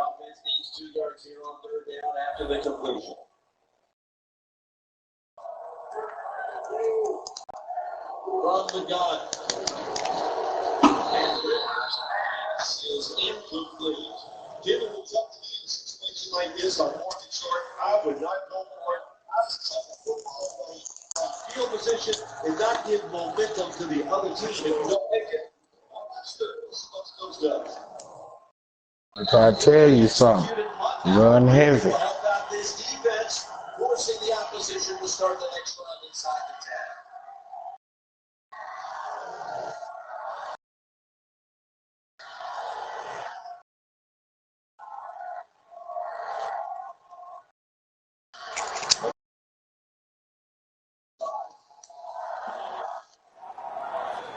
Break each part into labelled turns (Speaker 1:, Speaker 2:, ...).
Speaker 1: offense needs 2 yards here on 3rd down after the completion. From the gun. And Rivers' pass is incomplete. Given the tough in a situation like this on 4th and short, I would not go for it. I would set the football away on field position and not give momentum to the other team if you don't make it. Understood. This is what Coach does.
Speaker 2: I'm trying to tell you something. Run heavy.
Speaker 1: How about this defense forcing the opposition to start the next run inside the 10?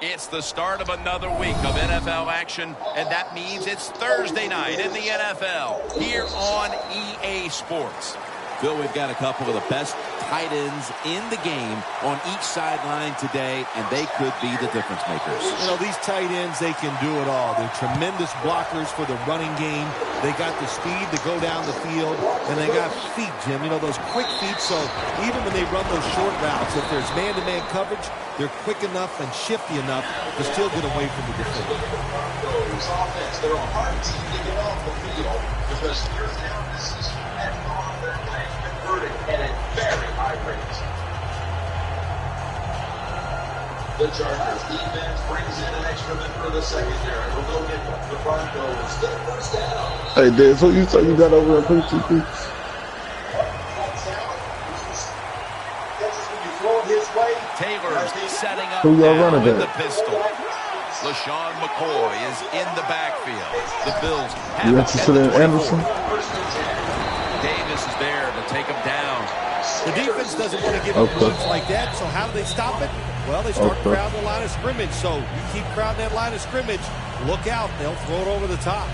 Speaker 3: It's the start of another week of NFL action, and that means it's Thursday night in the NFL here on EA Sports.
Speaker 4: Phil, we've got a couple of the best tight ends in the game on each sideline today, and they could be the difference makers.
Speaker 5: You know, these tight ends, they can do it all. They're tremendous blockers for the running game. They got the speed to go down the field, and they got feet, Jim. You know, those quick feet, so even when they run those short routes, if there's man-to-man coverage, they're quick enough and shifty enough to still get away from the defender.
Speaker 1: They're a hard team to get off the field because 3rd down decisions have gone their way, converted at a very high rate. The Chargers defense brings in an extra man for the secondary. We'll go get the Broncos. Get 1st down.
Speaker 2: Hey, Dad, so you say you got over at PCP?
Speaker 3: Taylor's setting up
Speaker 2: Who y'all running
Speaker 3: with the
Speaker 2: back?
Speaker 3: pistol. LaShawn McCoy is in the backfield. The Bills have
Speaker 2: You
Speaker 3: it
Speaker 2: interested
Speaker 3: at
Speaker 2: in
Speaker 3: the 24.
Speaker 2: Anderson?
Speaker 3: Davis is there to take him down.
Speaker 5: The defense doesn't want to give up runs like that, so how do they stop it? Well, they start crowding the line of scrimmage, so you keep crowding that line of scrimmage, look out, they'll throw it over the top.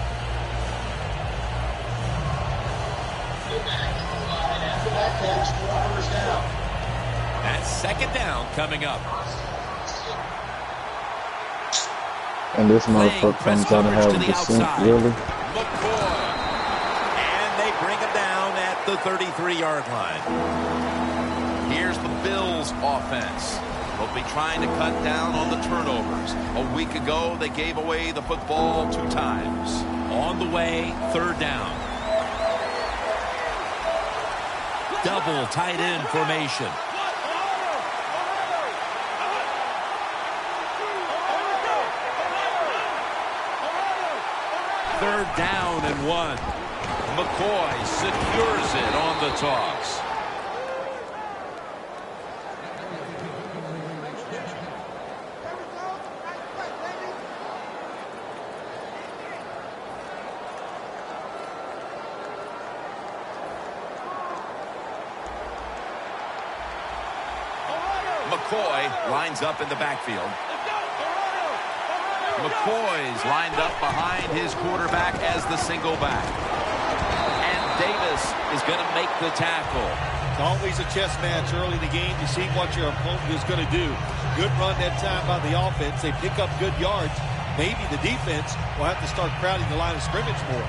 Speaker 3: That's 2nd down coming up.
Speaker 2: And this motherfucker comes out and have a descent, really?
Speaker 3: McCoy. And they bring him down at the 33-yard line. Here's the Bills offense. They'll be trying to cut down on the turnovers. A week ago, they gave away the football 2 times. On the way, 3rd down. Double tight end formation. Third down and 1. McCoy secures it on the toss. McCoy lines up in the backfield. McCoy's lined up behind his quarterback as the single back. And Davis is going to make the tackle.
Speaker 5: It's always a chess match early in the game to see what your opponent is going to do. Good run that time by the offense. They pick up good yards. Maybe the defense will have to start crowding the line of scrimmage more.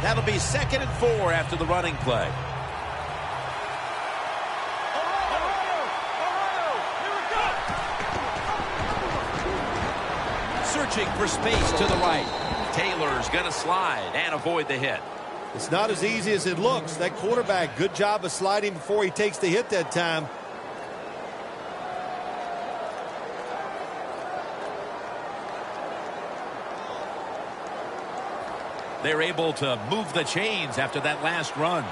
Speaker 3: That'll be 2nd and 4 after the running play. Searching for space to the right. Taylor's going to slide and avoid the hit.
Speaker 5: It's not as easy as it looks. That quarterback, good job of sliding before he takes the hit that time.
Speaker 3: They're able to move the chains after that last run.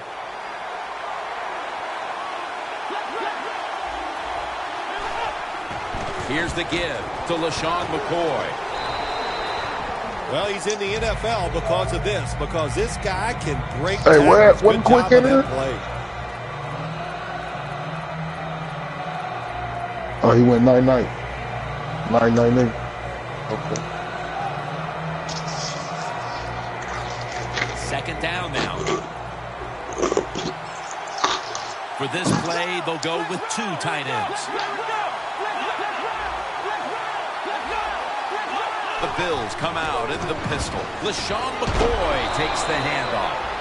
Speaker 3: Here's the give to LaShawn McCoy.
Speaker 5: Well, he's in the NFL because of this, because this guy can break
Speaker 2: Hey,
Speaker 5: tackles.
Speaker 2: one quick in here. Oh, he went night-night. Like.
Speaker 6: Okay.
Speaker 4: Second down now. For this play, they'll go with 2 tight ends. The Bills come out in the pistol. LaShawn McCoy takes the handoff.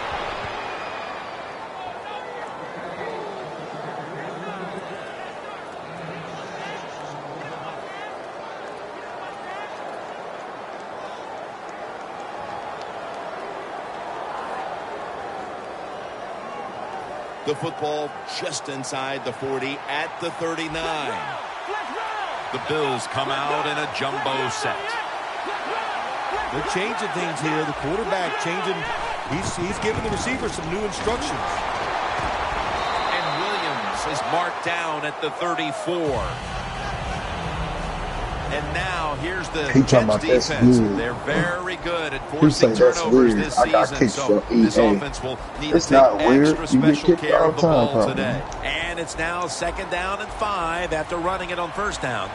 Speaker 4: The football just inside the 40 at the 39. The Bills come out in a jumbo set.
Speaker 5: They're changing things here. The quarterback changing. He's giving the receiver some new instructions.
Speaker 4: And Williams is marked down at the 34. And now here's the Jets defense. They're very good at forcing turnovers this season. So this offense will need to take extra special care of the ball today. And it's now 2nd down and 5 after running it on 1st down.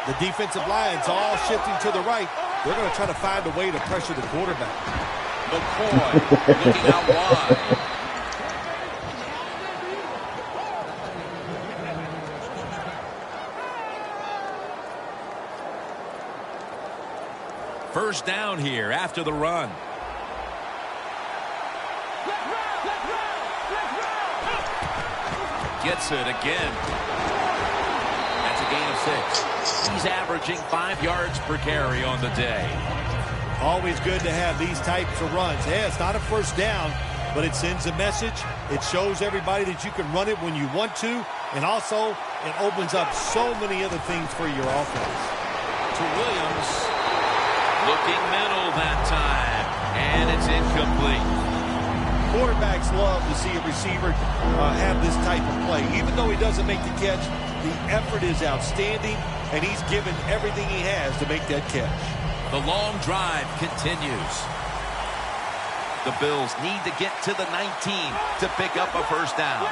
Speaker 5: The defensive line's all shifting to the right. They're going to try to find a way to pressure the quarterback.
Speaker 4: McCoy looking out wide. First down here after the run. Gets it again. That's a gain of 6. He's averaging 5 yards per carry on the day.
Speaker 5: Always good to have these types of runs. Yeah, it's not a first down, but it sends a message. It shows everybody that you can run it when you want to, and also it opens up so many other things for your offense.
Speaker 4: To Williams, looking middle that time, and it's incomplete.
Speaker 5: Quarterbacks love to see a receiver have this type of play. Even though he doesn't make the catch, the effort is outstanding, and he's given everything he has to make that catch.
Speaker 4: The long drive continues. The Bills need to get to the 19 to pick up a first down.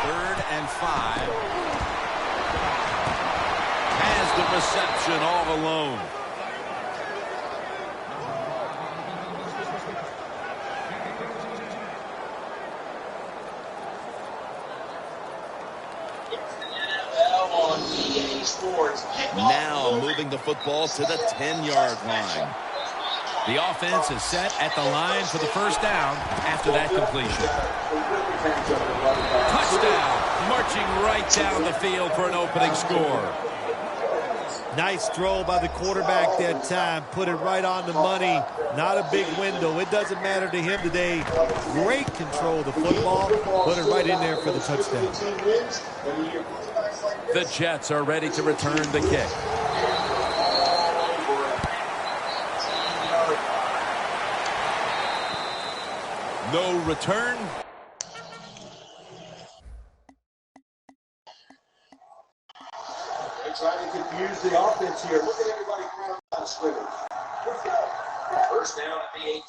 Speaker 4: Third and 5. Has the reception all alone. Now moving the football to the 10-yard line. The offense is set at the line for the first down after that completion. Touchdown, marching right down the field for an opening score.
Speaker 5: Nice throw by the quarterback that time. Put it right on the money. Not a big window. It doesn't matter to him today. Great control of the football. Put it right in there for the touchdown.
Speaker 4: The Jets are ready to return the kick. No return.
Speaker 1: They're trying to confuse the offense here. Look at everybody coming out of scrimmage. First down at the 18.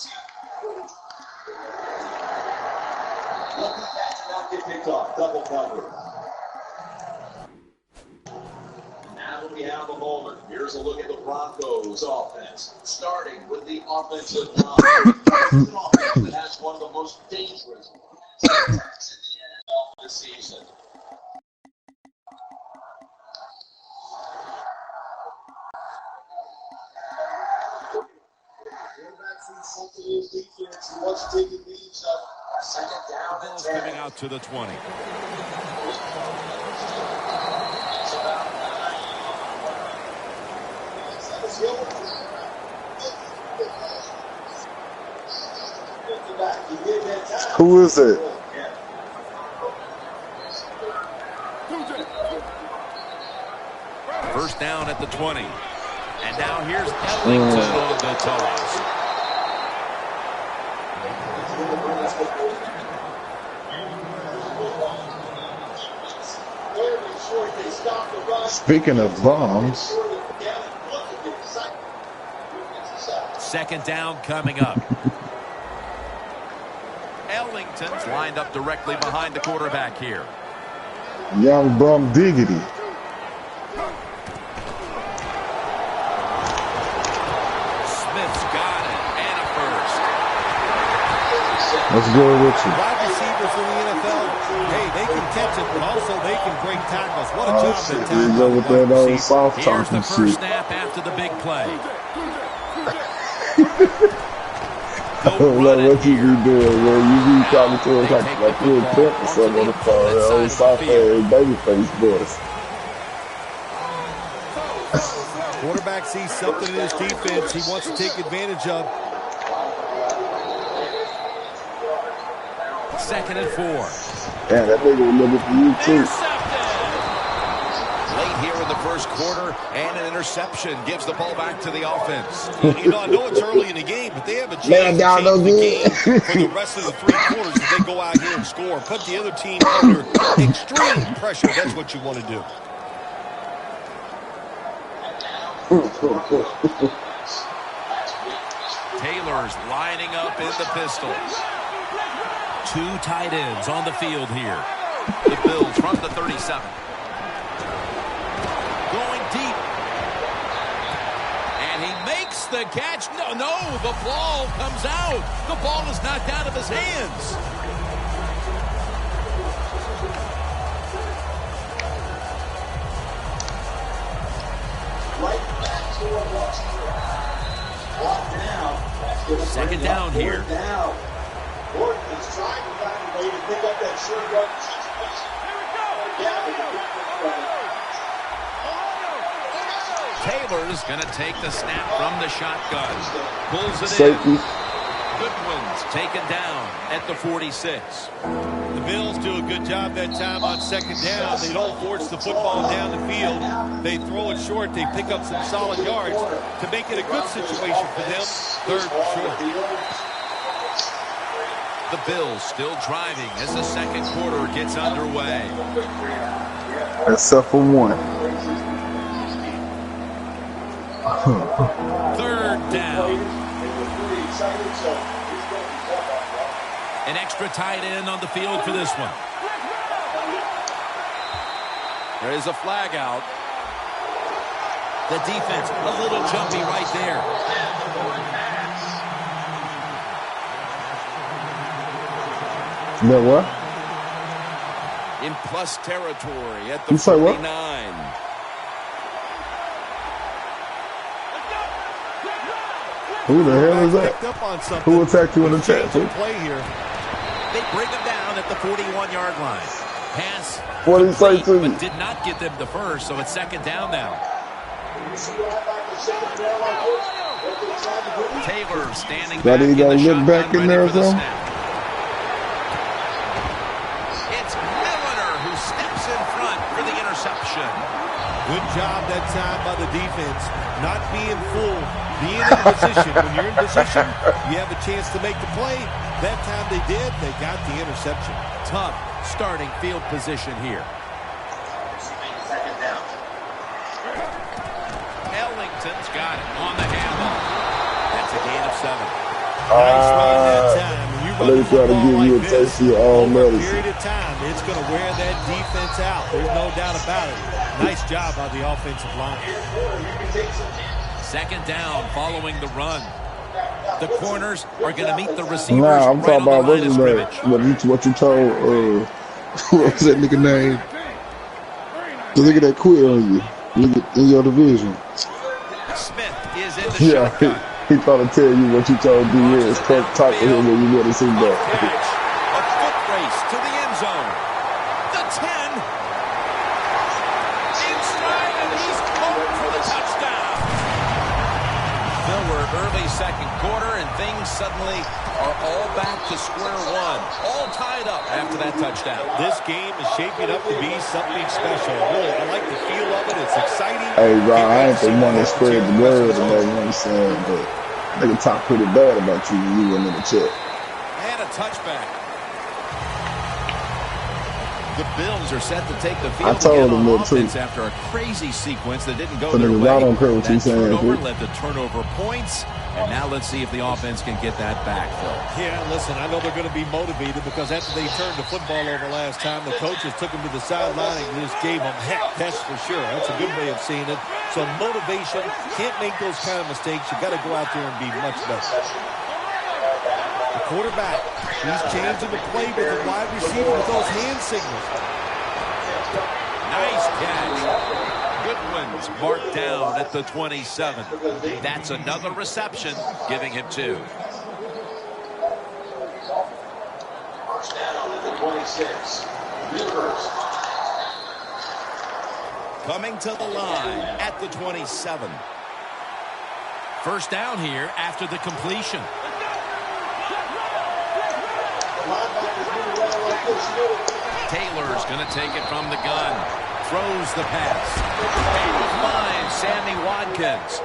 Speaker 1: Lucky catch and not get picked off. Double cover. Now we have a moment. Here's a look at the Broncos offense. Starting with the offensive line. That's one of the most dangerous attacks in the NFL this season. Defense, he wants to take the lead, so second down and 10.
Speaker 4: Coming out to the 20.
Speaker 2: Who is it?
Speaker 4: First down at the 20. And now here's Ellington on the toss.
Speaker 2: Speaking of bombs.
Speaker 4: Second down coming up.
Speaker 3: Ellington's lined up directly behind the quarterback here.
Speaker 2: Young bum diggity.
Speaker 3: Smith's got it, and a first.
Speaker 2: Let's go with you.
Speaker 5: Wide receivers in the NFL, hey, they can catch it, but also they can break tackles. What a job that time
Speaker 2: go with that old soft
Speaker 3: Here's the
Speaker 2: talking
Speaker 3: first
Speaker 2: shit.
Speaker 3: snap after the big play.
Speaker 2: I don't know what you be doing, man. You be talking to us like you're a pimp or something on the phone. That old soft ass baby face voice.
Speaker 5: Quarterback sees something in his defense he wants to take advantage of.
Speaker 3: 2nd and 4.
Speaker 2: Yeah, that nigga was looking for you too.
Speaker 3: Late here in the first quarter, and an interception gives the ball back to the offense.
Speaker 5: You know, I know it's early in the game, but they have a chance to change the game for the rest of the 3 quarters if they go out here and score. Put the other team under extreme pressure. That's what you want to do.
Speaker 3: Taylor's lining up in the pistol. 2 tight ends on the field here. The Bills from the 37. Going deep. And he makes the catch. No, the ball comes out. The ball is knocked out of his hands. Second down here.
Speaker 1: Gordon is trying to find a way to pick up that short yardage situation.
Speaker 3: Taylor's going to take the snap from the shotgun. Pulls it
Speaker 2: Safety.
Speaker 3: in. Goodwin's taken down at the 46.
Speaker 5: The Bills do a good job that time on second down. They don't force the football down the field. They throw it short. They pick up some solid yards to make it a good situation for them. 3rd and short.
Speaker 3: The Bills still driving as the second quarter gets underway.
Speaker 2: Except for one.
Speaker 3: 3rd down. An extra tight end on the field for this one. There is a flag out. The defense a little jumpy right there.
Speaker 2: No what?
Speaker 3: In plus territory at the
Speaker 2: You say what?
Speaker 3: 49.
Speaker 2: Who the hell is that? Who attacked you in the chat?
Speaker 5: Play here.
Speaker 3: They bring him down at the 41-yard line. Pass
Speaker 2: What did he say to you?
Speaker 3: but did not get them the first, so it's second down now. Taylor standing back in the shotgun ready for the snap. It's Milliner who steps in front for the interception.
Speaker 5: Good job that time by the defense. Not being fooled. Being in position. When you're in position, you have a chance to make the play. That time they did. They got the interception.
Speaker 3: Tough starting field position here. Ellington's got it on the handoff. That's a gain of 7.
Speaker 5: Nice run that time. When you run the football like this, over a period of time, it's going to wear that defense out. There's no doubt about it. Nice job by the offensive line.
Speaker 3: Second down following the run. The corners are going to meet the receivers
Speaker 2: Nah, I'm
Speaker 3: right
Speaker 2: talking
Speaker 3: on the
Speaker 2: about
Speaker 3: line of scrimmage.
Speaker 2: what you told, what was that nigga name? The nigga that quit on you in your division.
Speaker 3: Smith is in the shotgun.
Speaker 2: He probably tell you what you told D.S. Talk to him when you want to see that.
Speaker 3: A foot race to the end zone. The 10. Inside, and he's caught for the touchdown. Now we're early second quarter, and things suddenly are all back to square one. All tied up after that touchdown.
Speaker 5: This game is shaping up to be something special. Really, I like the feel of it. It's exciting.
Speaker 2: Hey, Ron, I ain't the one that spread the word, you know what I'm saying? But nigga talk pretty bad about you when you went in the chat.
Speaker 3: And a touchback. The Bills are set to take the
Speaker 2: I
Speaker 3: field
Speaker 2: told
Speaker 3: again
Speaker 2: him
Speaker 3: on
Speaker 2: that too.
Speaker 3: offense after a crazy sequence that didn't go
Speaker 2: So
Speaker 3: their
Speaker 2: niggas,
Speaker 3: way.
Speaker 2: I don't care what you
Speaker 3: That
Speaker 2: saying.
Speaker 3: turnover led to turnover points, and now let's see if the offense can get that back, Phil.
Speaker 5: Yeah, listen, I know they're going to be motivated because after they turned the football over last time, the coaches took them to the sideline and just gave them heck. That's for sure. That's a good way of seeing it. So motivation, can't make those kind of mistakes. You got to go out there and be much better. The quarterback, he's changing the play with the wide receiver with those hand signals.
Speaker 3: Nice catch. Goodwin's marked down at the 27. That's another reception, giving him 2.
Speaker 1: First down at the 26.
Speaker 3: Coming to the line at the 27. First down here after the completion. Taylor's going to take it from the gun. Throws the pass. And he finds Sammy Watkins.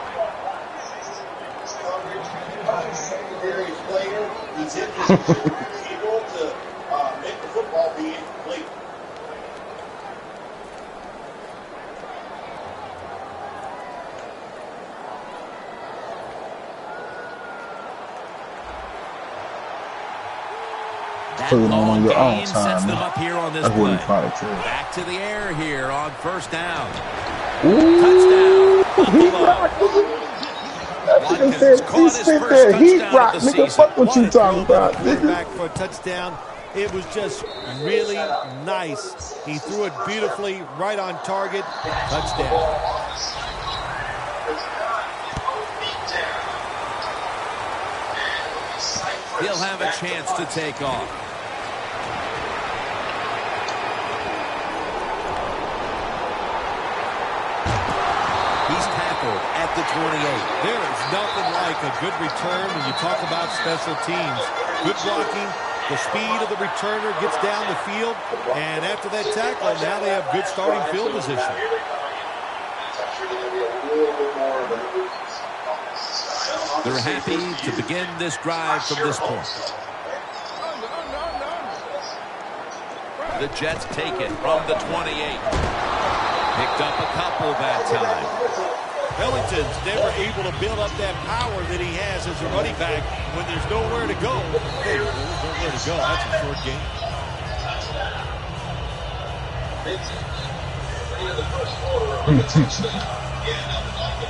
Speaker 1: Secondary player. He's in position able to make the football be incomplete.
Speaker 3: That long gain sets them up here on this play. Back to the air here on first down. Touchdown. Watkins caught his first touchdown of the season.
Speaker 2: Fuck what you talking about, nigga.
Speaker 5: Back for a touchdown. It was just really nice. He threw it beautifully, right on target. Touchdown.
Speaker 3: He'll have a chance to take off. He's tackled at the 28.
Speaker 5: There is nothing like a good return when you talk about special teams. Good blocking, the speed of the returner gets down the field, and after that tackle, now they have good starting field position.
Speaker 3: They're happy to begin this drive from this point. The Jets take it from the 28. Picked up a couple that time.
Speaker 5: Ellington's never able to build up that power that he has as a running back when there's nowhere to go. Hey, there's nowhere to go. That's a short game.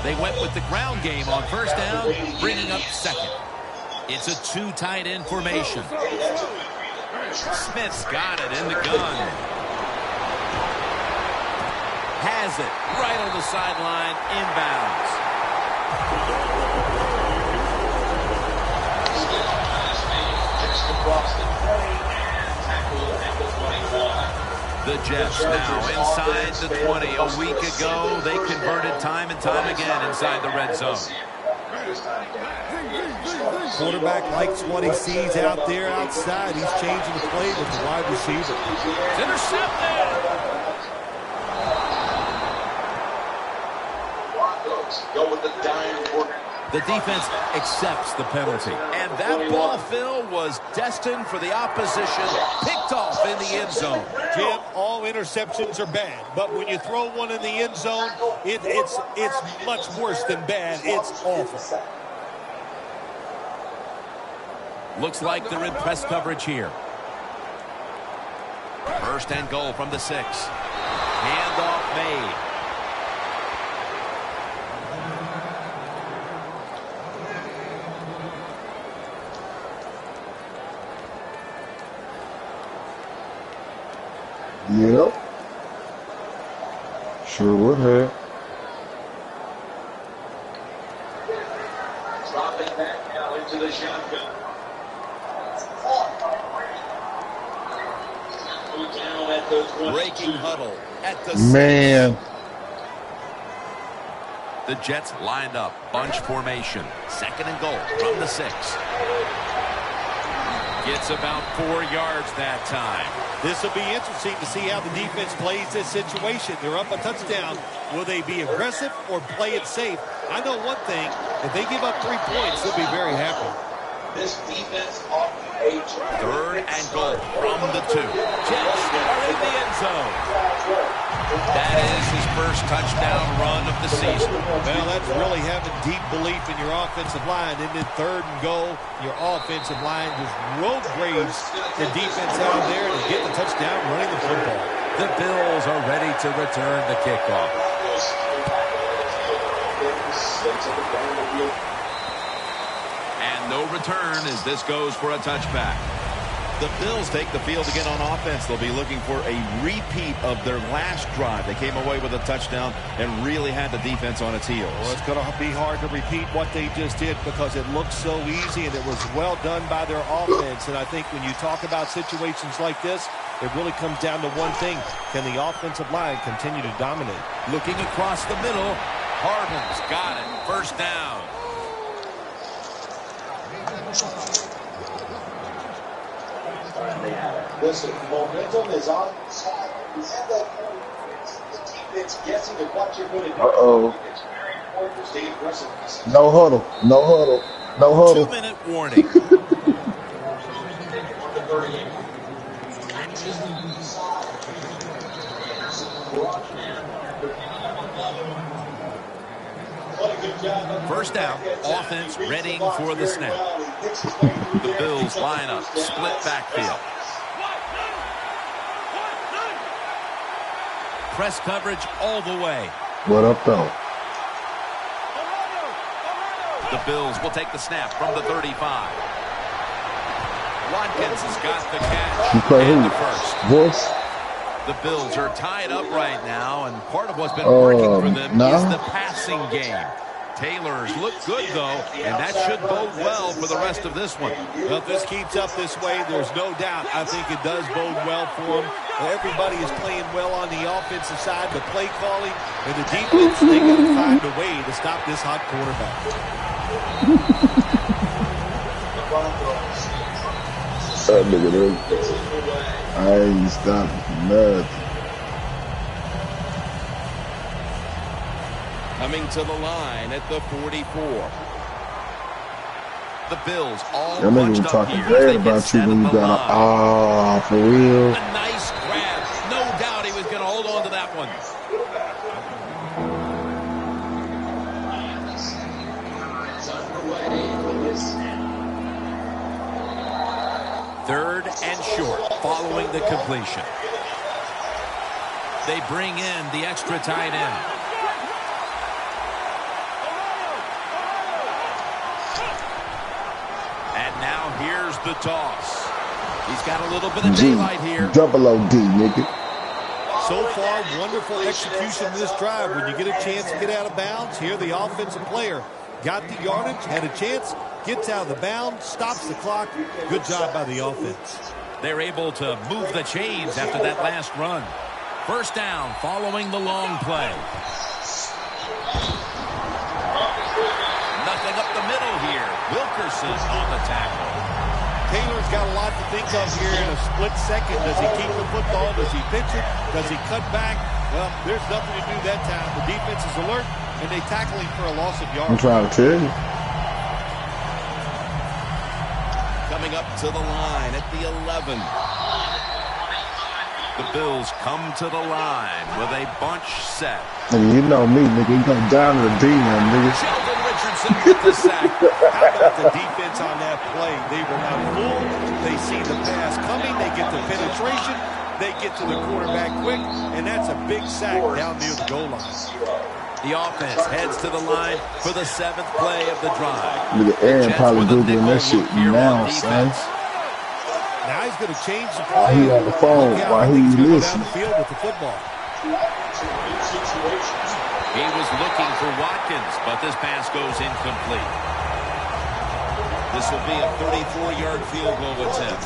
Speaker 3: They went with the ground game on first down, bringing up second. It's a 2 tight end formation. Smith's got it in the gun. Has it right on the sideline, inbounds. The Jets now inside the 20. A week ago, they converted time and time again inside the red zone.
Speaker 5: Quarterback likes what he sees out there outside. He's changing the play with the wide receiver.
Speaker 3: It's intercepted.
Speaker 1: Go with the dime work.
Speaker 3: The defense accepts the penalty. And that ball, Phil, was destined for the opposition. Picked off in the end zone.
Speaker 5: Jim, all interceptions are bad. But when you throw one in the end zone, it's much worse than bad. It's awful.
Speaker 3: Looks like they're in press coverage here. First and goal from the 6. Handoff made.
Speaker 2: Yep. Sure would have.
Speaker 1: Dropping back now into the shotgun. Down at the 22.
Speaker 3: Breaking huddle at the
Speaker 2: Man.
Speaker 3: 6. The Jets lined up. Bunch formation. Second and goal from the 6. Gets about 4 yards that time.
Speaker 5: This will be interesting to see how the defense plays this situation. They're up a touchdown. Will they be aggressive or play it safe? I know one thing. If they give up 3 points, they'll be very happy.
Speaker 1: This defense off the
Speaker 3: 3rd and goal from the 2. Jets are in the end zone. That is his first touchdown run of the season.
Speaker 5: Well, that's really having deep belief in your offensive line. In the 3rd and goal, your offensive line just road graves the defense out there to get the touchdown running the football.
Speaker 3: The Bills are ready to return the kickoff. And no return as this goes for a touchback. The Bills take the field again on offense. They'll be looking for a repeat of their last drive. They came away with a touchdown and really had the defense on its heels.
Speaker 5: Well, it's going to be hard to repeat what they just did because it looked so easy and it was well done by their offense. And I think when you talk about situations like this, it really comes down to one thing. Can the offensive line continue to dominate?
Speaker 3: Looking across the middle, Harden's got it. First down.
Speaker 1: Listen, momentum is on the side. You have that the defense guessing at what you're going to do. It's very important to stay aggressive.
Speaker 2: No huddle. No huddle. No huddle.
Speaker 3: 2-minute warning. First down, offense readying for the snap. The Bills line up, split backfield. Press coverage all the way.
Speaker 2: What up, though?
Speaker 3: The Bills will take the snap from the 35. Watkins has got the catch.
Speaker 2: You play
Speaker 3: and
Speaker 2: who?
Speaker 3: the first.
Speaker 2: Voice?
Speaker 3: The Bills are tied up right now, and part of what's been working for them is the passing game. Taylor's looked good, though, and that should bode well for the rest of this one.
Speaker 5: Well, if this keeps up this way, there's no doubt. I think it does bode well for them. Everybody is playing well on the offensive side, the play calling, and the defense, they got to find a way to stop this hot quarterback.
Speaker 2: That nigga, I ain't stopping nothing.
Speaker 3: Coming to the line at the 44. The Bills all
Speaker 2: That nigga was
Speaker 3: bunched up
Speaker 2: talking
Speaker 3: here.
Speaker 2: bad about you when you got for real.
Speaker 3: A nice grab. No doubt he was going to hold on to that one. Third and short following the completion. They bring in the extra tight end. Now here's the toss. He's got a little bit of daylight here.
Speaker 2: Double OD, nigga.
Speaker 5: So far, wonderful execution of this drive. When you get a chance to get out of bounds, here the offensive player got the yardage, had a chance, gets out of the bounds, stops the clock. Good job by the offense.
Speaker 3: They're able to move the chains after that last run. First down following the long play. Nothing up the middle here. Wilkerson on the tackle.
Speaker 5: Taylor's got a lot to think of here in a split second. Does he keep the football? Does he pitch it? Does he cut back? Well, there's nothing to do that time. The defense is alert, and they tackle him for a loss of yards.
Speaker 2: I'm trying to tell you.
Speaker 3: Coming up to the line at the 11. The Bills come to the line with a bunch set.
Speaker 2: Nigga, you know me, nigga. You come down to the D now, nigga.
Speaker 3: Sheldon Richardson with the sack.
Speaker 5: How about the defense on that play? They were not fooled. They see the pass coming. They get the penetration. They get to the quarterback quick, and that's a big sack down near the goal line.
Speaker 3: The offense heads to the line for the 7th play of the drive.
Speaker 2: Nigga, Aaron probably Googling that shit now, son.
Speaker 5: Now he's going to change the play.
Speaker 2: He on the phone while he listening.
Speaker 5: Down the field with the football.
Speaker 3: He was looking for Watkins, but this pass goes incomplete. This will be a 34-yard field goal attempt.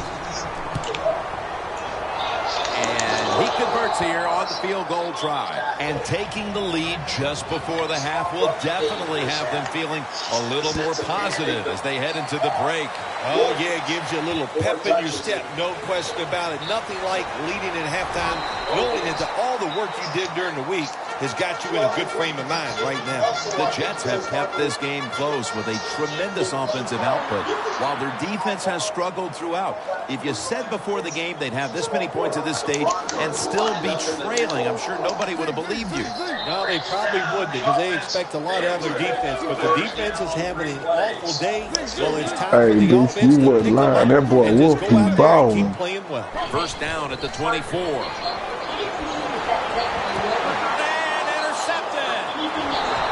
Speaker 3: And he converts here on the field goal try. And taking the lead just before the half will definitely have them feeling a little more positive as they head into the break.
Speaker 5: Oh, yeah, it gives you a little pep in your step, no question about it. Nothing like leading at halftime, knowing that all the work you did during the week has got you in a good frame of mind right now.
Speaker 3: The Jets have kept this game close with a tremendous offensive output, while their defense has struggled throughout. If you said before the game they'd have this many points at this stage and still be trailing, I'm sure nobody would have believed you.
Speaker 5: No, they probably wouldn't, because they expect a lot out of their defense, but the defense is having an awful day. Well, it's time for the offense
Speaker 2: you
Speaker 5: to
Speaker 2: wasn't
Speaker 5: pick them
Speaker 2: lying.
Speaker 5: up
Speaker 2: That boy
Speaker 5: and just
Speaker 2: Wolf,
Speaker 5: go
Speaker 2: he
Speaker 5: out there and
Speaker 2: balling.
Speaker 5: keep playing well.
Speaker 3: First down at the 24. And intercepted.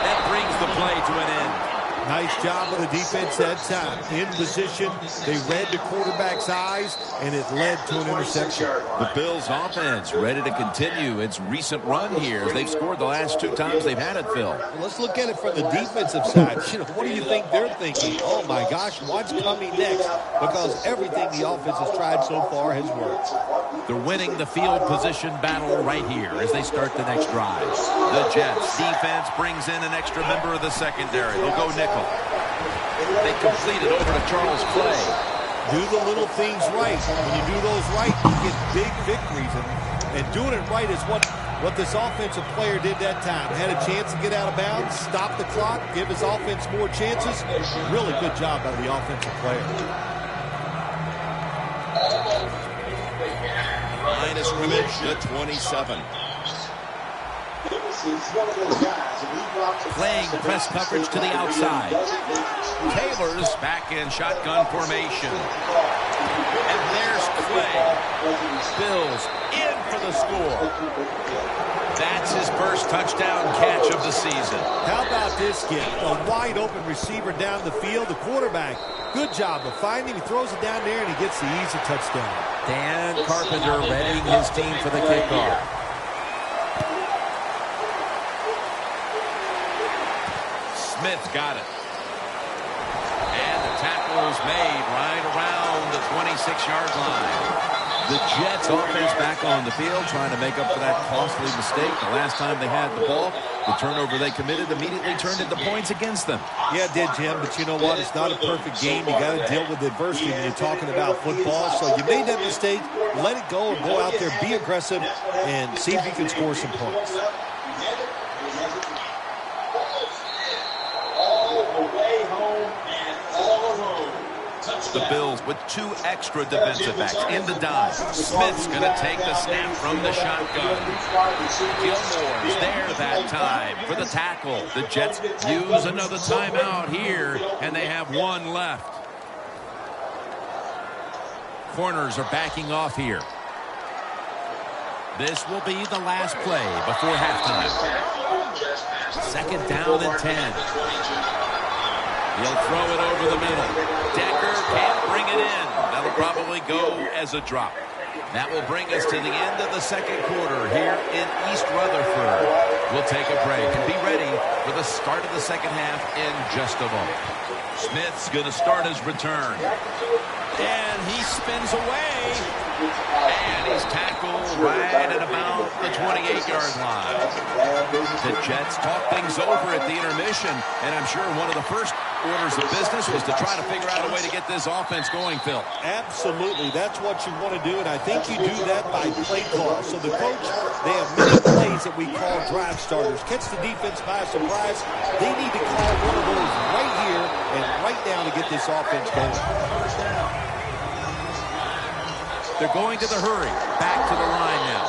Speaker 3: That brings the play to an end.
Speaker 5: Nice job of the defense that time. In position, they read the quarterback's eyes, and it led to an interception.
Speaker 3: The Bills' offense ready to continue its recent run here as they've scored the last 2 times they've had it, Phil.
Speaker 5: Well, let's look at it from the defensive side. What do you think they're thinking? Oh, my gosh, what's coming next? Because everything the offense has tried so far has worked.
Speaker 3: They're winning the field position battle right here as they start the next drive. The Jets' defense brings in an extra member of the secondary. They'll go nickel. They complete it over to Charles Clay.
Speaker 5: Do the little things right. When you do those right, you get big victories. And doing it right is what this offensive player did that time. Had a chance to get out of bounds, stop the clock, give his offense more chances. Really good job by the offensive player.
Speaker 3: Line of scrimmage at 27. Playing press coverage to the outside. Taylor's back in shotgun formation. And there's Clay. Bills in for the score. That's his first touchdown catch of the season.
Speaker 5: How about this kid? A wide open receiver down the field. The quarterback, good job of finding him. He throws it down there and he gets the easy touchdown.
Speaker 3: Dan Carpenter readying his team for the kickoff. Smith got it. And the tackle is made right around the 26-yard line. The Jets offense back on the field trying to make up for that costly mistake. The last time they had the ball, the turnover they committed immediately turned into points against them.
Speaker 5: Yeah, it did, Jim, but you know what? It's not a perfect game. You got to deal with adversity when you're talking about football. So you made that mistake, let it go, and go out there, be aggressive, and see if you can score some points.
Speaker 3: The Bills with 2 extra defensive backs in the dime. Smith's going to take the snap from the shotgun. Gilmore's there that time for the tackle. The Jets use another timeout here, and they have 1 left. Corners are backing off here. This will be the last play before halftime. Second down and 10. He'll throw it over the middle. Decker can't bring it in. That'll probably go as a drop. That will bring us to the end of the second quarter here in East Rutherford. We'll take a break and be ready for the start of the second half in just a moment. Smith's going to start his return. And he spins away. And he's tackled right at about the 28-yard line. The Jets talk things over at the intermission, and I'm sure one of the first orders of business was to try to figure out a way to get this offense going, Phil.
Speaker 5: Absolutely. That's what you want to do, and I think you do that by play call. So the coach, they have many plays that we call drive starters. Catch the defense by surprise. They need to call one of those right here and right now to get this offense going.
Speaker 3: They're going to the hurry. Back to the line now.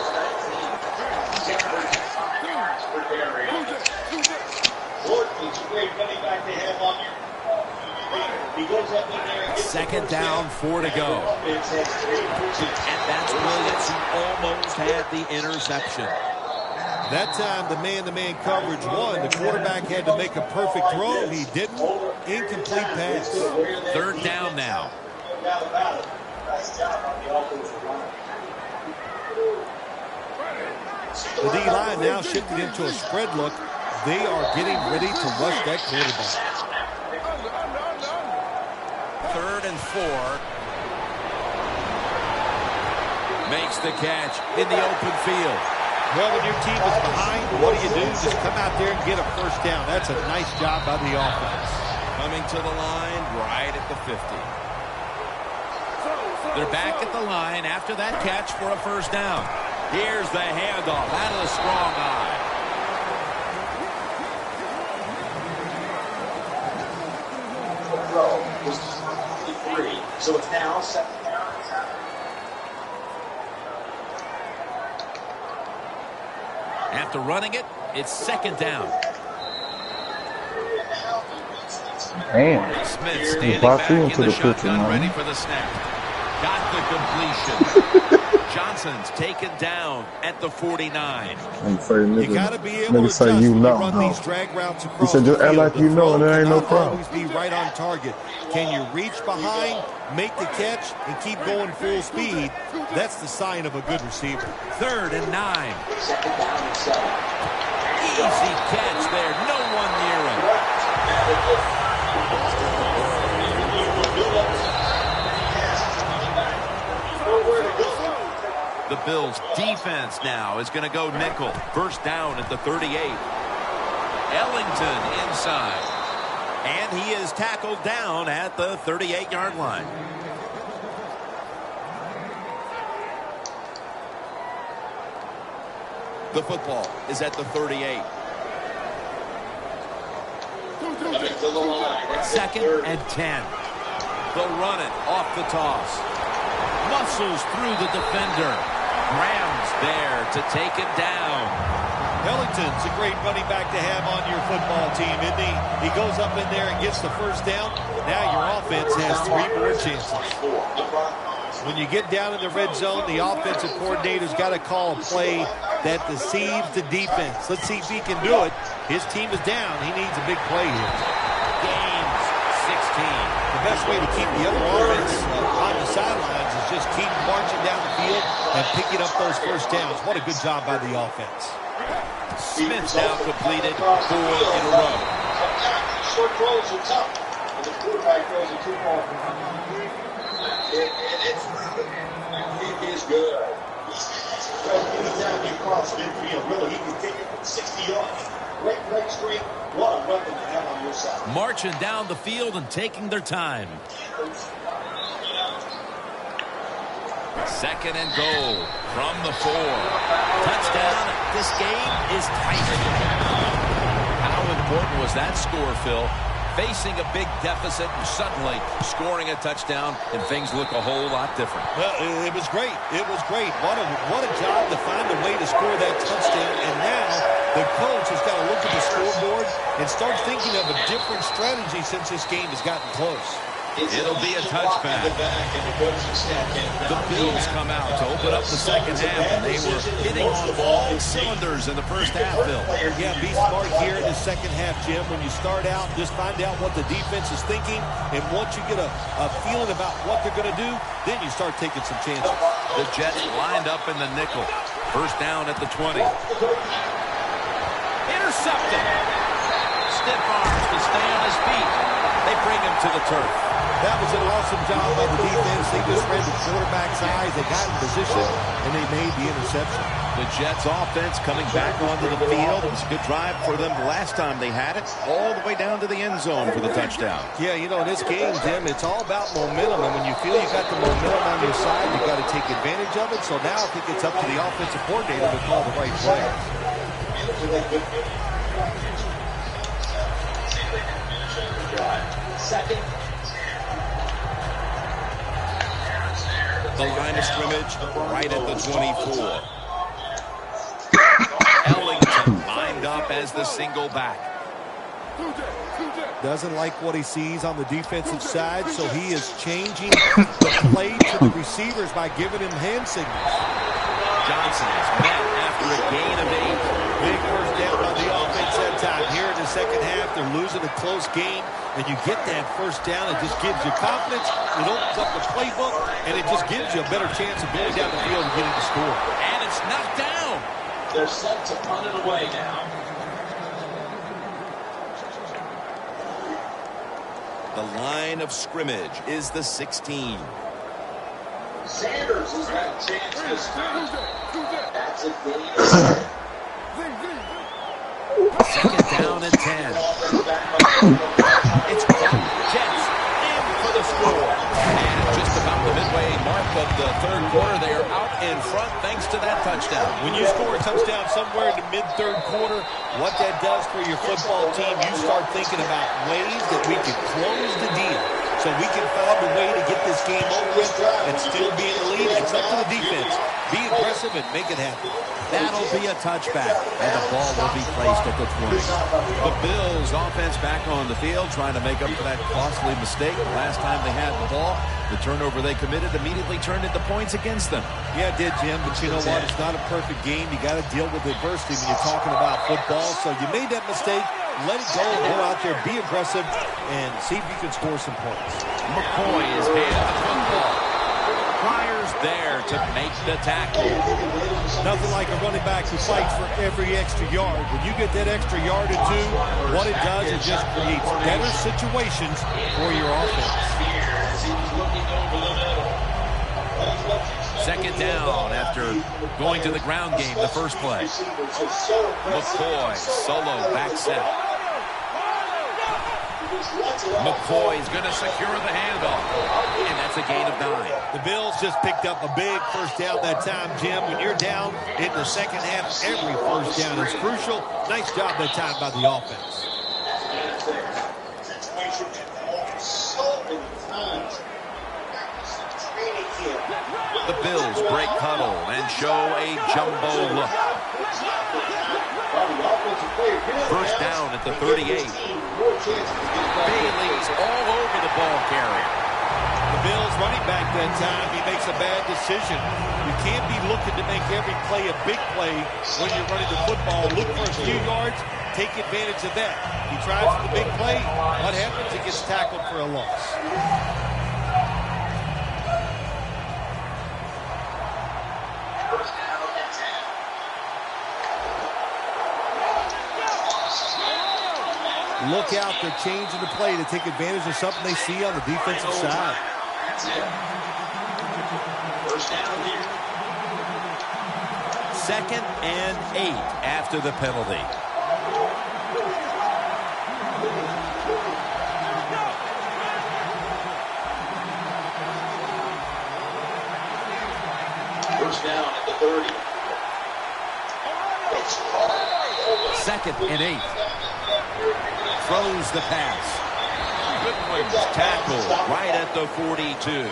Speaker 3: Second down, 4 to go. And that's Williams who almost had the interception.
Speaker 5: That time, the man-to-man coverage won. The quarterback had to make a perfect throw. He didn't. Incomplete pass.
Speaker 3: Third down now.
Speaker 5: The D-line now shifted into a spread look. They are getting ready to rush that quarterback.
Speaker 3: Third and 4. Makes the catch in the open field.
Speaker 5: Well, when your team is behind, what do? Just come out there and get a first down. That's a nice job by the offense.
Speaker 3: Coming to the line right at the 50. They're back at the line after that catch for a first down. Here's the handoff. That is a strong eye.
Speaker 1: So it's now second down.
Speaker 3: After running it, it's second down.
Speaker 2: Damn.
Speaker 3: Smith standing back in the shotgun, ready for the snap. Got the completion. Johnson's taken down at the 49.
Speaker 5: You got to be able to adjust when you run these drag routes across
Speaker 2: the field. He said, just act like you know, and there ain't no problem.
Speaker 5: Always be right on target. Can you reach behind, make the catch, and keep going full speed? That's the sign of a good receiver.
Speaker 3: 3rd and 9. Easy catch there. No one near him. The Bills defense now is going to go nickel. First down at the 38. Ellington inside. And he is tackled down at the 38-yard line. The football is at the 38. 2nd and 10. They'll run it off the toss. Muscles through the defender. Graham's there to take it down.
Speaker 5: Ellington's a great running back to have on your football team, isn't he? He goes up in there and gets the first down. Now your offense has 3 more chances. When you get down in the red zone, the offensive coordinator's got to call a play that deceives the defense. Let's see if he can do it. His team is down. He needs a big play here.
Speaker 3: Gains 16.
Speaker 5: The best way to keep the other offense on the sidelines is just keep marching down the field and picking up those first downs. What a good job by the offense.
Speaker 3: Smith's now completed 4 in a row.
Speaker 1: Short throws are tough. And the quarterback throws it too far. It is good. Anytime you cross midfield, really, he can take it from 60 yards. Great leg screen. What a weapon to have on your side.
Speaker 3: Marching down the field and taking their time. 2nd and goal from the 4. Touchdown. This game is tight. How important was that score, Phil? Facing a big deficit and suddenly scoring a touchdown, and things look a whole lot different.
Speaker 5: Well, it was great. It was great. What a job to find a way to score that touchdown. And now the coach has got to look at the scoreboard and start thinking of a different strategy since this game has gotten close.
Speaker 3: It'll be a touchback. The Bills come out to open up the second half, and they were hitting on all cylinders in the first half, Bill.
Speaker 5: Yeah, be smart here in the second half, Jim. When you start out, just find out what the defense is thinking, and once you get a feeling about what they're going to do, then you start taking some chances.
Speaker 3: The Jets lined up in the nickel. First down at the 20. Intercepted. Stiff arms to stay on his feet. They bring him to the turf.
Speaker 5: That was an awesome job by the defense. They just read the quarterback's eyes. They got in position, and they made the interception.
Speaker 3: The Jets offense coming back onto the field. It was a good drive for them the last time they had it, all the way down to the end zone for the touchdown.
Speaker 5: Yeah, you know, in this game, Jim, it's all about momentum. And when you feel you got the momentum on your side, you got to take advantage of it. So now I think it's up to the offensive coordinator to call the right play.
Speaker 1: Second.
Speaker 3: The line of scrimmage right at the 24. Ellington lined up as the single back.
Speaker 5: Doesn't like what he sees on the defensive side, so he is changing the play to the receivers by giving him hand signals.
Speaker 3: Johnson is met after a gain of 8.
Speaker 5: Big first down on the offense that time. Here in the second half, they're losing a close game, and you get that first down. It just gives you confidence. It opens up the playbook, and it just gives you a better chance of going down the field and getting the score.
Speaker 3: And it's knocked down.
Speaker 1: They're set to punt it away now.
Speaker 3: The line of scrimmage is the 16.
Speaker 1: Sanders has got a chance this time. That's a game.
Speaker 3: Second down and 10. It's Jets in for the score. And just about the midway mark of the third quarter, they are out in front thanks to that touchdown.
Speaker 5: When you score a touchdown somewhere in the mid-third quarter, what that does for your football team, you start thinking about ways that we can close the deal. So we can find a way to get this game over with and still be in the lead. It's up to the defense. Be aggressive and make it happen.
Speaker 3: That'll be a touchback, and the ball will be placed at the 20. The Bills offense back on the field trying to make up for that costly mistake. The last time they had the ball, the turnover they committed immediately turned into points against them.
Speaker 5: Yeah, it did, Jim, but you know what? It's not a perfect game. You got to deal with adversity when you're talking about football. So you made that mistake. Let it go and go out there, be aggressive, and see if you can score some points.
Speaker 3: McCoy is handed the football. Pryor's there to make the tackle.
Speaker 5: Nothing like a running back who fights for every extra yard. When you get that extra yard or two, what it does is just creates better situations for your offense.
Speaker 3: Second down after going to the ground game the first play. McCoy solo back set. McCoy's going to secure the handoff, and that's a gain of 9.
Speaker 5: The Bills just picked up a big first down that time, Jim. When you're down in the second half, every first down is crucial. Nice job that time by the offense.
Speaker 3: The Bills break huddle and show a jumbo look. First down at the 38. Bailey's all over the ball carrier.
Speaker 5: The Bills running back that time, he makes a bad decision. You can't be looking to make every play a big play when you're running the football. Look for a few yards, take advantage of that. He tries for the big play. What happens? He gets tackled for a loss. Look out, they're changing the play to take advantage of something they see on the defensive side.
Speaker 3: Second and 8 after the penalty.
Speaker 1: First down at the 30.
Speaker 3: Second and 8. Throws the pass. Goodwin's tackled right at the 42.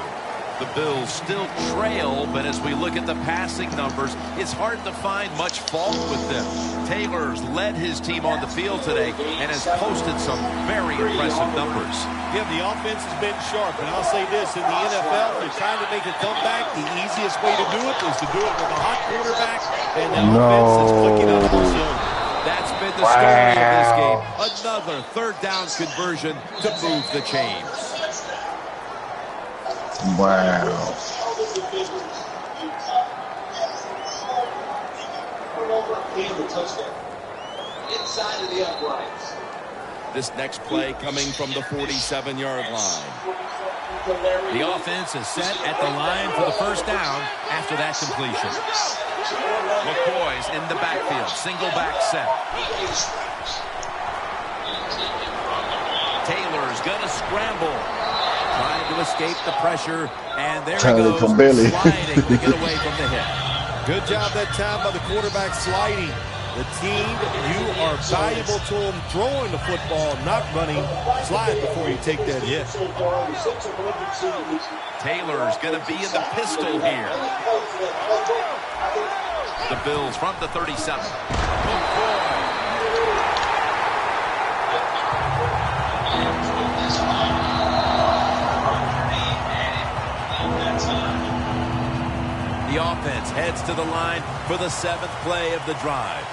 Speaker 3: The Bills still trail, but as we look at the passing numbers, it's hard to find much fault with them. Taylor's led his team on the field today and has posted some very impressive numbers.
Speaker 5: Yeah, the offense has been sharp, and I'll say this, in the NFL, they're trying to make a comeback. The easiest way to do it is to do it with a hot quarterback, and the offense is clicking up the cylinder.
Speaker 3: That's been the story of this game. Another third down conversion to move the chains.
Speaker 2: Wow.
Speaker 1: Inside of the uprights.
Speaker 3: This next play coming from the 47-yard line. The offense is set at the line for the first down after that completion. McCoy's in the backfield, single back set. Taylor's gonna scramble, trying to escape the pressure, and there he goes, sliding to get away from the hit.
Speaker 5: Good job that time by the quarterback sliding. The team, you are valuable to them throwing the football, not running. Slide before you take that hit.
Speaker 3: Taylor's going to be in the pistol here. The Bills from the 37. The offense heads to the line for the 7th play of the drive.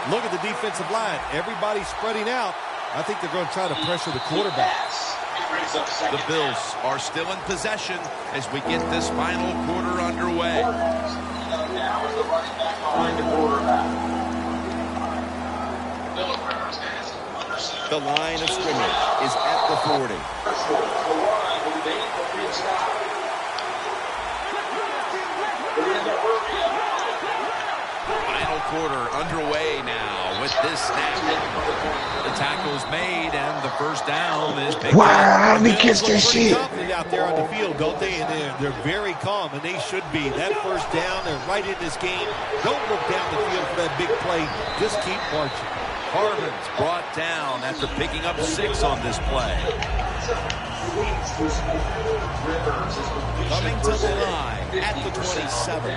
Speaker 5: Look at the defensive line. Everybody's spreading out. I think they're going to try to pressure the quarterback.
Speaker 3: The Bills are still in possession as we get this final quarter underway. The line of scrimmage is at the 40. Final quarter underway now with this snap. The tackle's made, and the first down is picked up.
Speaker 2: Wow, let me catch that shit.
Speaker 5: Confident out there on the field, don't they? And they're very calm, and they should be. That first down, they're right in this game. Don't look down the field for that big play. Just keep marching.
Speaker 3: Harvin's brought down after picking up 6 on this play. Coming to the line at the 27.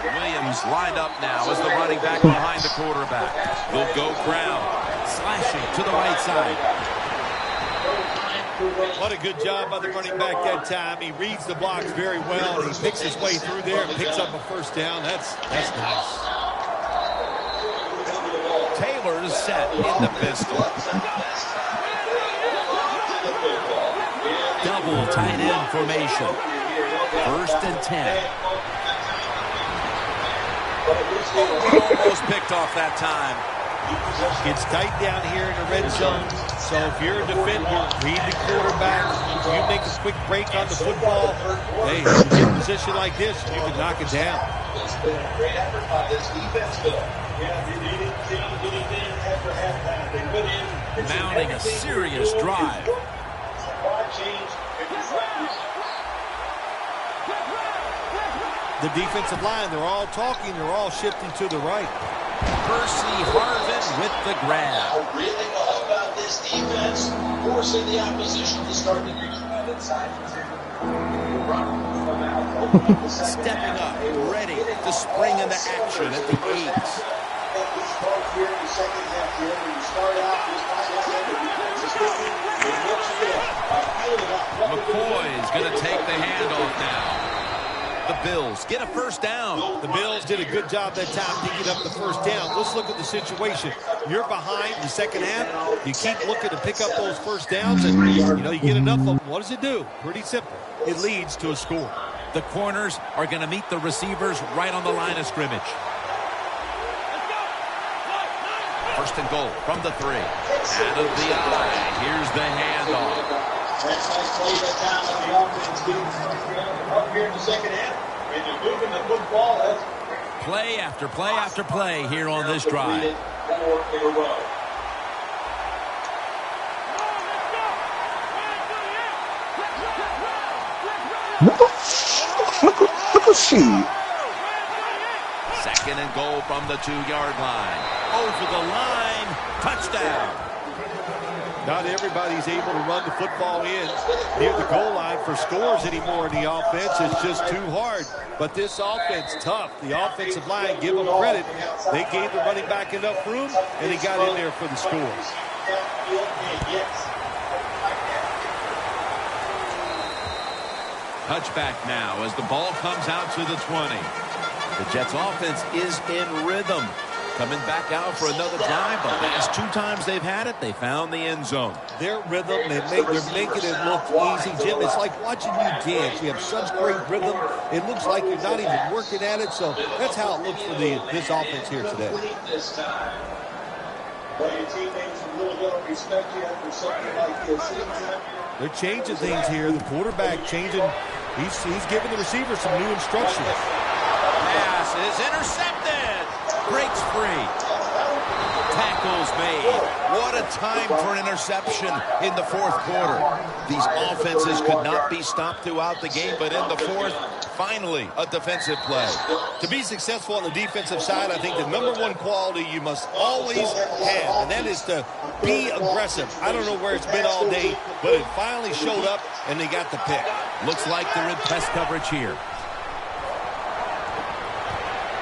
Speaker 3: Williams lined up now as the running back behind the quarterback. Will go ground, slashing to the right side.
Speaker 5: What a good job by the running back that time. He reads the blocks very well. He picks his way through there and picks up a first down. That's nice.
Speaker 3: Taylor's set in the pistol. Double tight end formation. 1st and 10. Almost picked off that time.
Speaker 5: Gets tight down here in the red zone. So if you're a defender, read the quarterback. If you make a quick break on the football, hey, if you get in a position like this, you can knock it down.
Speaker 1: Great effort by this defense, Bill. Yeah, they didn't change anything after halftime. They put in
Speaker 3: mounting a serious drive.
Speaker 5: The defensive line, they're all talking, they're all shifting to the right.
Speaker 3: Percy Harvin with the grab.
Speaker 1: Really well about this defense, forcing the opposition to start to reach that inside.
Speaker 3: Stepping up, ready to spring into action at the 8. McCoy's going to take the handoff now. The Bills get a first down.
Speaker 5: The Bills did a good job that time picking up the first down. Let's look at the situation. You're behind in the second half. You keep looking to pick up those first downs, and you get enough of them. What does it do? Pretty simple. It leads to a score.
Speaker 3: The corners are going to meet the receivers right on the line of scrimmage. 1st and goal from the 3. Out of the eye. Here's the handoff.
Speaker 1: That's nice play that time on the offense. Getting up here in the second half. And you're moving the football. That's
Speaker 3: play after play after play here on this drive.
Speaker 2: Look at she.
Speaker 3: 2nd and goal from the 2-yard line. Over the line. Touchdown.
Speaker 5: Not everybody's able to run the football in near the goal line for scores anymore in the offense. It's just too hard. But this offense, tough. The offensive line, give them credit. They gave the running back enough room, and he got in there for the scores.
Speaker 3: Touchback now as the ball comes out to the 20. The Jets offense is in rhythm. Coming back out for another drive. The last 2 times they've had it, they found the end zone.
Speaker 5: Their rhythm, they're making it look easy, Jim. It's like watching you dance. You have such great rhythm. It looks like you're not even working at it. So that's how it looks for this offense here today. They're changing things here. The quarterback changing. He's giving the receiver some new instructions.
Speaker 3: Pass is intercepted. Breaks free. Tackles made. What a time for an interception in the 4th quarter. These offenses could not be stopped throughout the game, but in the 4th, finally, a defensive play.
Speaker 5: To be successful on the defensive side, I think the #1 quality you must always have, and that is to be aggressive. I don't know where it's been all day, but it finally showed up, and they got the pick.
Speaker 3: Looks like they're in press coverage here.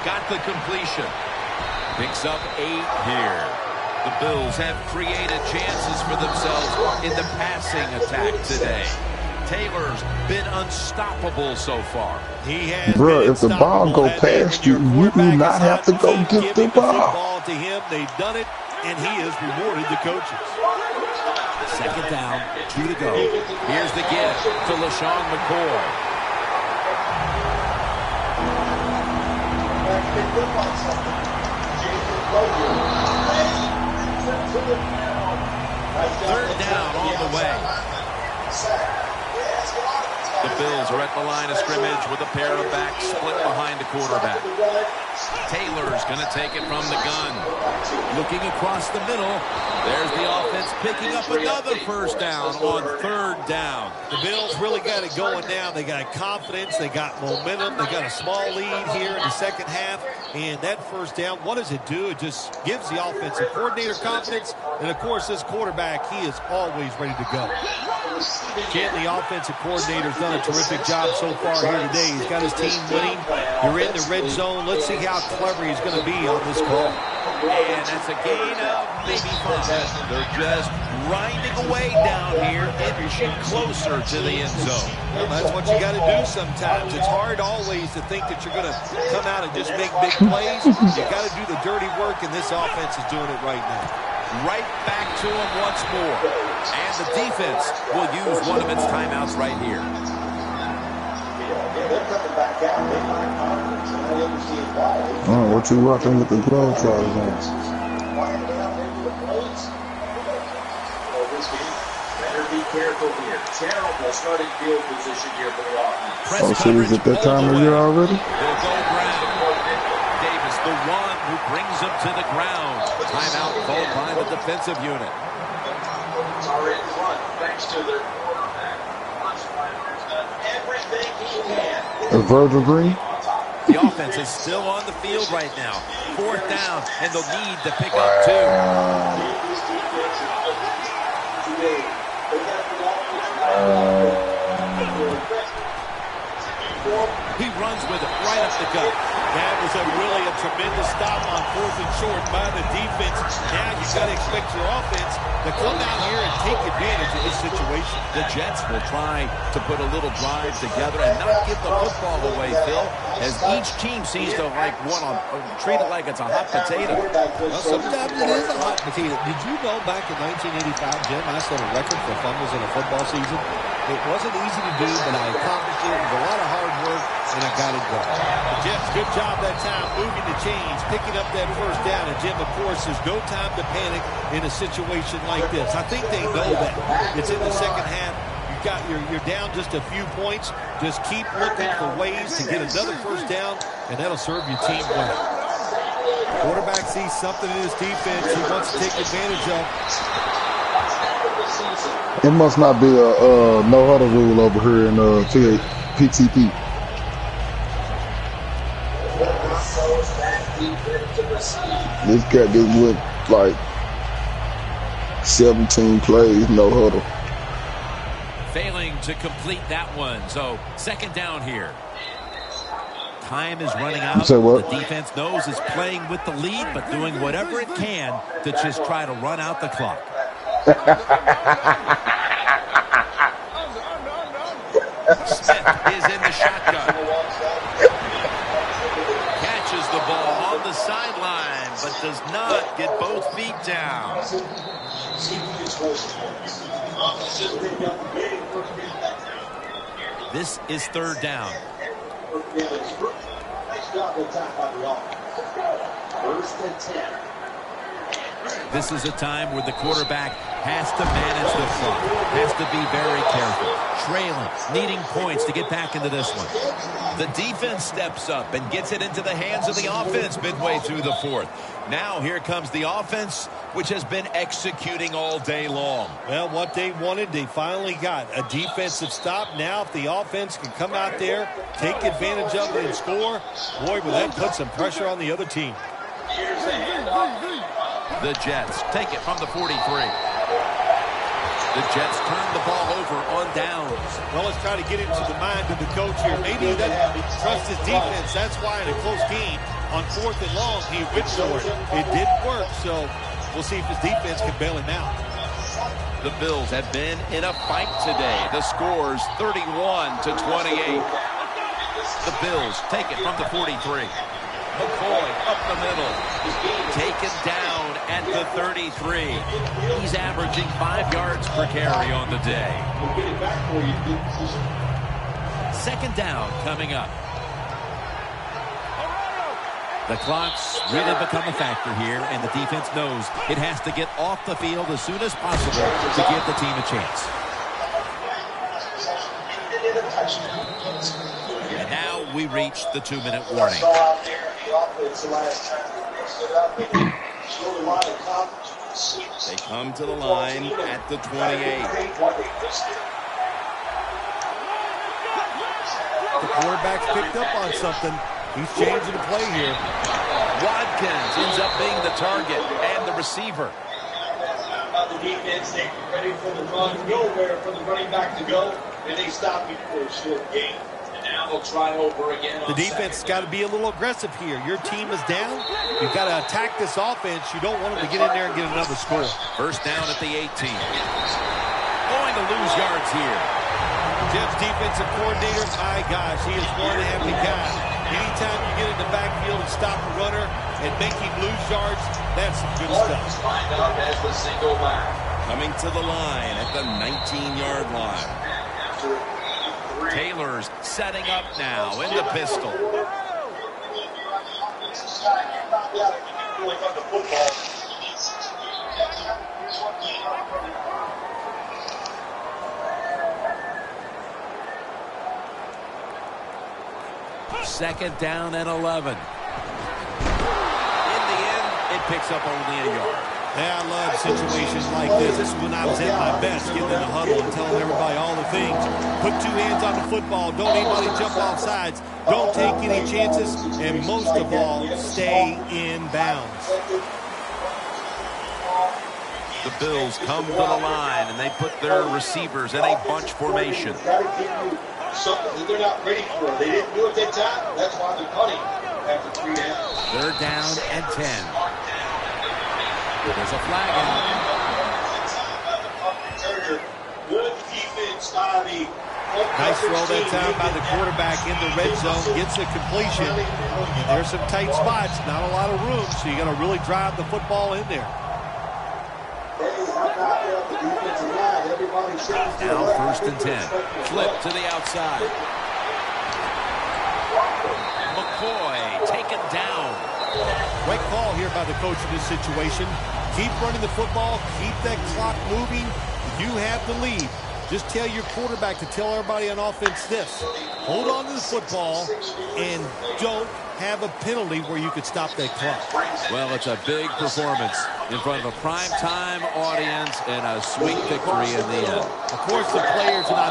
Speaker 3: Got the completion. Picks up 8 here. The Bills have created chances for themselves in the passing attack today. Taylor's been unstoppable so far.
Speaker 5: He has.
Speaker 2: Bro, if the ball go past you, you do not have to go get the ball.
Speaker 5: To him, they've done it, and he has rewarded the coaches.
Speaker 3: 2nd down, 2 to go. Here's the give to LaShawn McCoy. Third down on the way. The Bills are at the line of scrimmage with a pair of backs split behind the quarterback. Taylor's going to take it from the gun. Looking across the middle. There's the offense picking up another first down on third down.
Speaker 5: The Bills really got it going now. They got confidence. They got momentum. They got a small lead here in the second half. And that first down, what does it do? It just gives the offensive coordinator confidence. And, of course, this quarterback, he is always ready to go. Ken, the offensive coordinator, has done a terrific job so far here today. He's got his team winning. You're in the red zone. Let's see how clever he's going to be on this call.
Speaker 3: And that's a gain of maybe 5. They're just grinding away down here, inching closer to the end zone.
Speaker 5: Well, that's what you got to do sometimes. It's hard always to think that you're going to come out and just make big plays. You got to do the dirty work, and this offense is doing it right now.
Speaker 3: Right back to him once more. And the defense will use one of its timeouts right here.
Speaker 2: Oh, what you watching with the glove trotters on?
Speaker 1: Better be careful here. Terrible starting field position here for the offense.
Speaker 2: Oh, shit, is it that time of year already?
Speaker 3: They'll go ground. Davis, the one who brings him to the ground. Timeout called by the defensive unit.
Speaker 1: It's already run, thanks to their quarterback. Everything he can.
Speaker 2: A Virgil Green?
Speaker 3: The offense is still on the field right now. Fourth down, and they'll need to pick up 2. He runs with it right up the gut.
Speaker 5: That was really a tremendous stop on 4th and short by the defense. Now you've got to expect your offense to come out here and take advantage of this situation.
Speaker 3: The Jets will try to put a little drive together and not give the football away, Phil, as each team seems to treat it like it's a hot potato.
Speaker 5: Well, sometimes it is a hot potato. Did you know back in 1985, Jim, I set a record for fumbles in a football season? It wasn't easy to do, but I accomplished it with a lot of hard work, and I got it done. The Jets, good job that time moving the chains, picking up that first down. And, Jim, of course, there's no time to panic in a situation like this. I think they know that. It's in the second half. You're down just a few points. Just keep looking for ways to get another first down, and that'll serve your team well. Quarterback sees something in his defense he wants to take advantage of.
Speaker 2: It must not be a no-huddle rule over here in PTP. This guy just went like 17 plays, no huddle.
Speaker 3: Failing to complete that one, so second down here. Time is running out.
Speaker 2: Say what?
Speaker 3: The defense knows it's playing with the lead, but doing whatever it can to just try to run out the clock. Smith is in the shotgun. Catches the ball on the sideline, but does not get both feet down. This is third down.
Speaker 1: First and 10.
Speaker 3: This is a time where the quarterback has to manage the clock, has to be very careful, trailing, needing points to get back into this one. The defense steps up and gets it into the hands of the offense midway through the fourth. Now here comes the offense, which has been executing all day long.
Speaker 5: Well, what they wanted, they finally got. A defensive stop. Now if the offense can come out there, take advantage of it and score, boy, will that put some pressure on the other team.
Speaker 3: The Jets take it from the 43. The Jets turn the ball over on downs.
Speaker 5: Well, let's try to get into the mind of the coach here. Maybe he doesn't trust his defense. That's why in a close game, on 4th and long, he went for it. It didn't work, so we'll see if his defense can bail him out.
Speaker 3: The Bills have been in a fight today. The score's 31-28. The Bills take it from the 43. McCoy up the middle. Taken down at the 33. He's averaging 5 yards per carry on the day. Second down coming up. The clock's really become a factor here, and the defense knows it has to get off the field as soon as possible to give the team a chance. we reach the 2-minute warning. They come to the line at the 28.
Speaker 5: The quarterback's picked up on something. He's changing the play here.
Speaker 3: Watkins ends up being the target and the receiver.
Speaker 1: The defense, they ready for the run, nowhere for the running back to go, and they stop him for a short gain. And now they'll try over again.
Speaker 5: The defense has got to be a little aggressive here. Your team is down. You've got to attack this offense. You don't want them to get in there and get another score.
Speaker 3: First down at the 18. Going to lose yards here.
Speaker 5: Jeff's defensive coordinator, my gosh, he is one happy guy. Anytime you get in the backfield and stop the runner and make him lose yards, that's some good stuff.
Speaker 1: Lined up as the single back.
Speaker 3: Coming to the line at the 19-yard line. Taylor's setting up now in the pistol. Second down and 11. In the end, it picks up only a yard.
Speaker 5: Yeah, I love situations like this. This is when I was at my best, getting in the huddle and telling everybody all the things. Put two hands on the football. Don't anybody jump off sides. Don't take any chances. And most of all, stay in bounds.
Speaker 3: The Bills come to the line, and they put their receivers in a bunch formation.
Speaker 1: Something that they're not ready for. They didn't do it that time. That's why they're punting after 3 downs.
Speaker 3: Third down and 10. There's a flag out.
Speaker 1: Good defense by the
Speaker 5: nice throw that time by the quarterback in the red zone. Gets the completion. And there's some tight spots. Not a lot of room, so you got to really drive the football in there.
Speaker 3: Now first and 10. Flip to the outside. McCoy taken down.
Speaker 5: Great call here by the coach in this situation. Keep running the football. Keep that clock moving. You have the lead. Just tell your quarterback to tell everybody on offense this. Hold on to the football and don't have a penalty where you could stop that clock.
Speaker 3: Well, it's a big performance in front of a prime-time audience and a sweet victory in the end.
Speaker 5: Of course, the players are not